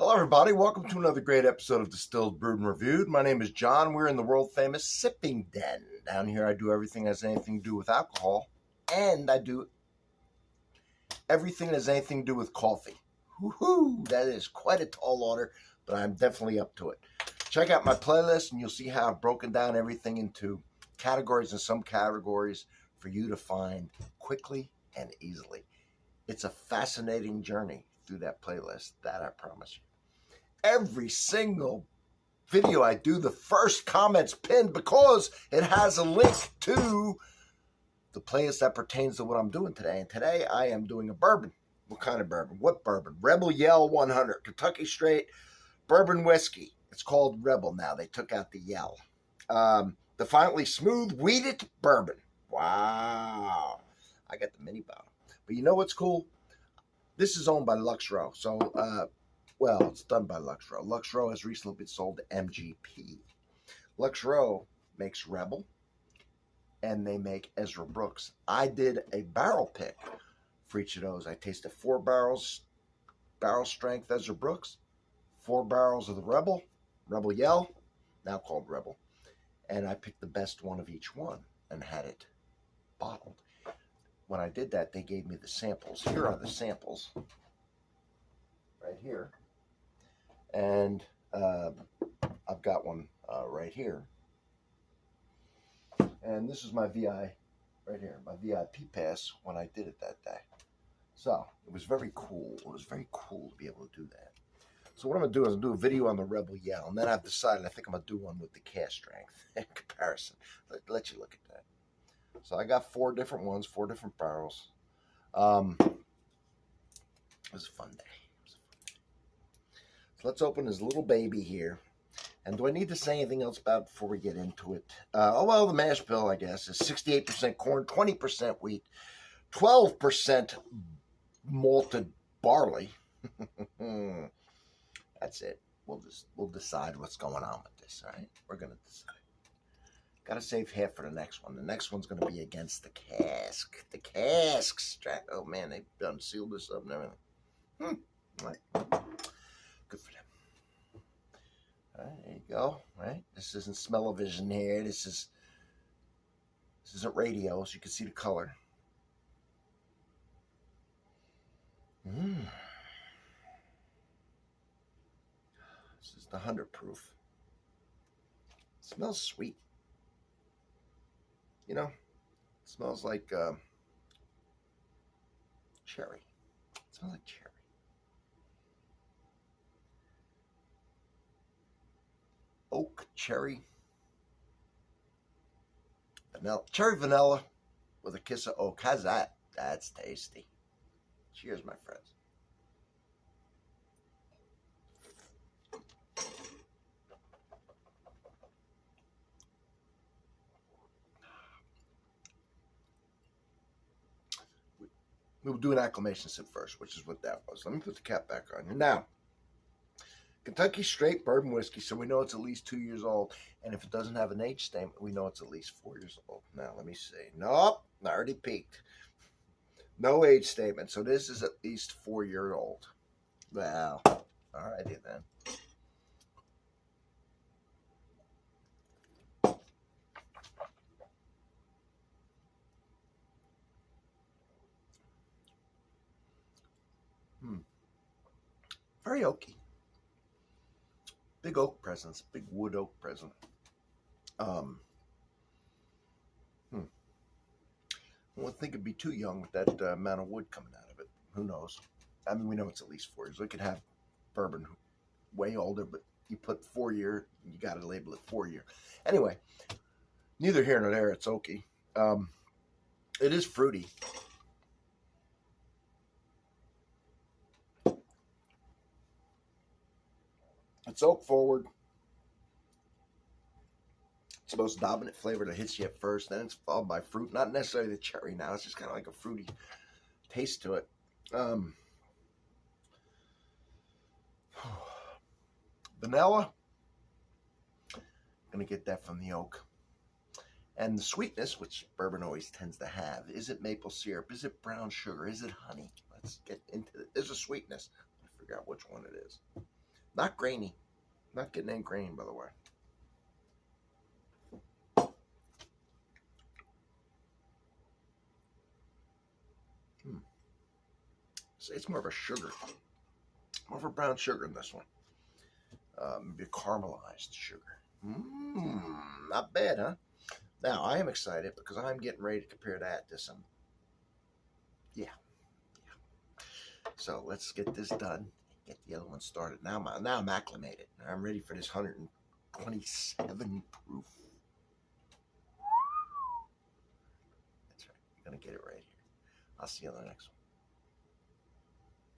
Hello, everybody. Welcome to another great episode of Distilled, Brewed, and Reviewed. My name is John. We're in the world-famous Sipping Den. Down here, I do everything that has anything to do with alcohol, and I do everything that has anything to do with coffee. Woohoo! That is quite a tall order, but I'm definitely up to it. Check out my playlist, and you'll see how I've broken down everything into categories and some categories for you to find quickly and easily. It's a fascinating journey through that playlist, that I promise you. Every single video I do, the first comment's pinned because it has a link to the playlist that pertains to what I'm doing today. And today I am doing a bourbon. What kind of bourbon? What bourbon? Rebel Yell 100, Kentucky Straight Bourbon Whiskey. It's called Rebel now. They took out the Yell. Defiantly Smooth Wheated Bourbon. Wow. I got the mini bottle. But you know what's cool? This is owned by luxco. So, well, it's done by luxco. Luxco has recently been sold to MGP. Luxco makes Rebel, and they make Ezra Brooks. I did a barrel pick for each of those. I tasted 4 barrels, barrel strength Ezra Brooks, 4 barrels of the Rebel Yell, now called Rebel, and I picked the best one of each one and had it bottled. When I did that, they gave me the samples. Here are the samples, right here. And I've got one right here. And this is my VI, right here, my VIP pass when I did it that day. So, it was very cool. It was very cool to be able to do that. So what I'm going to do is do a video on the Rebel Yell. And then I've decided I think I'm going to do one with the cask strength in comparison. Let you look at that. So I got 4 different ones, 4 different barrels. It was a fun day. So let's open this little baby here. And do I need to say anything else about it before we get into it? Oh, well, the mash bill, I guess, is 68% corn, 20% wheat, 12% malted barley. That's it. We'll decide what's going on with this, all right? We're going to decide. Got to save half for the next one. The next one's going to be against the cask. The casks. Oh, man, they've done sealed this up and everything. Right. Good for them. All right, there you go. Right. This isn't smell-o-vision here. This isn't radio, so you can see the color. This is the 100 proof. It smells sweet. You know, it smells like cherry. It smells like cherry. Oak, cherry, vanilla, cherry vanilla with a kiss of oak. How's that? That's tasty. Cheers, my friends. We'll do an acclimation sip first, which is what that was. Let me put the cap back on here. Now, Kentucky Straight Bourbon Whiskey, so we know it's at least 2 years old. And if it doesn't have an age statement, we know it's at least 4 years old. Now, let me see. Nope, I already peaked. No age statement, so this is at least 4 years old. Well, all righty then. Very oaky. Big oak presence, big wood oak presence. I wouldn't think it'd be too young with that amount of wood coming out of it. Who knows? I mean, we know it's at least 4 years. We could have bourbon way older, but you put 4 year, you got to label it 4 year. Anyway, neither here nor there. It's oaky. It is fruity. It's oak forward. It's the most dominant flavor that hits you at first. Then it's followed by fruit. Not necessarily the cherry now. It's just kind of like a fruity taste to it. Vanilla. Going to get that from the oak. And the sweetness, which bourbon always tends to have. Is it maple syrup? Is it brown sugar? Is it honey? Let's get into it. There's a sweetness. I figure out which one it is. Not grainy. Not getting any grain, by the way. So it's more of a sugar. More of a brown sugar in this one. Maybe a caramelized sugar. Not bad, huh? Now, I am excited because I'm getting ready to compare that to some. Yeah. So let's get this done. Get the other one started. Now I'm acclimated. I'm ready for this 127 proof. That's right. I'm going to get it right here. I'll see you on the next one.